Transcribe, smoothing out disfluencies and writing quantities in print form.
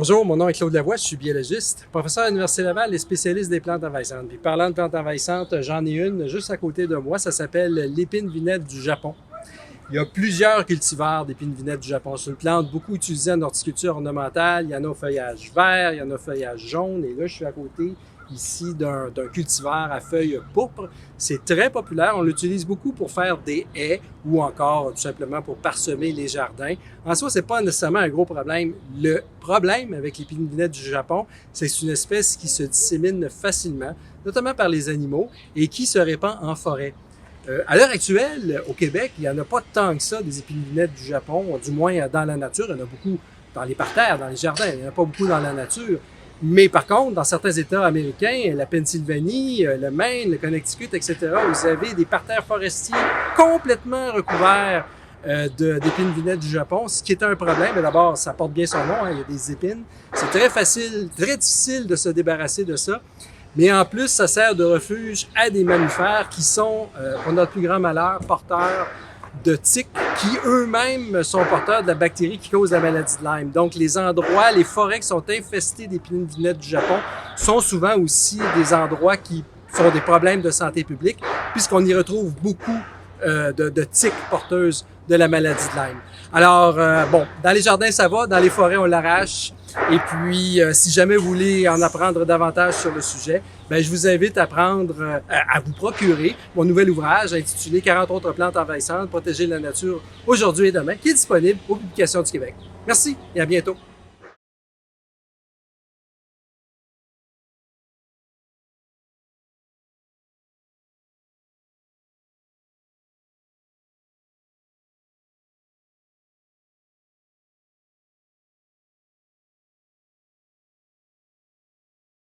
Bonjour, mon nom est Claude Lavoie, je suis biologiste, professeur à l'Université Laval et spécialiste des plantes envahissantes. Puis parlant de plantes envahissantes, j'en ai une juste à côté de moi, ça s'appelle l'épine vinette du Japon. Il y a plusieurs cultivars d'épine vinette du Japon. C'est une plante beaucoup utilisée en horticulture ornementale. Il y en a au feuillage vert, il y en a au feuillage jaune. Et là, je suis à côté ici d'un cultivar à feuilles pourpres. C'est très populaire. On l'utilise beaucoup pour faire des haies ou encore tout simplement pour parsemer les jardins. En soi, c'est pas nécessairement un gros problème. Le problème avec l'épine vinette du Japon, c'est que c'est une espèce qui se dissémine facilement, notamment par les animaux, et qui se répand en forêt. À l'heure actuelle, au Québec, il n'y en a pas tant que ça des épines vinettes du Japon, du moins dans la nature. Il y en a beaucoup dans les parterres, dans les jardins. Il n'y en a pas beaucoup dans la nature. Mais par contre, dans certains États américains, la Pennsylvanie, le Maine, le Connecticut, etc., vous avez des parterres forestiers complètement recouverts d'épines vinettes du Japon, ce qui est un problème. Mais d'abord, ça porte bien son nom, hein, il y a des épines. C'est très facile, très difficile de se débarrasser de ça. Mais en plus, ça sert de refuge à des mammifères qui sont, pour notre plus grand malheur, porteurs de tiques qui eux-mêmes sont porteurs de la bactérie qui cause la maladie de Lyme. Donc, les endroits, les forêts qui sont infestées d'épines vinettes du Japon sont souvent aussi des endroits qui sont des problèmes de santé publique, puisqu'on y retrouve beaucoup de tiques porteuses de la maladie de Lyme. Alors, bon, dans les jardins, ça va. Dans les forêts, on l'arrache. Et puis, si jamais vous voulez en apprendre davantage sur le sujet, ben, je vous invite à à vous procurer mon nouvel ouvrage intitulé « 40 autres plantes envahissantes, protéger la nature aujourd'hui et demain », qui est disponible aux Publications du Québec. Merci et à bientôt.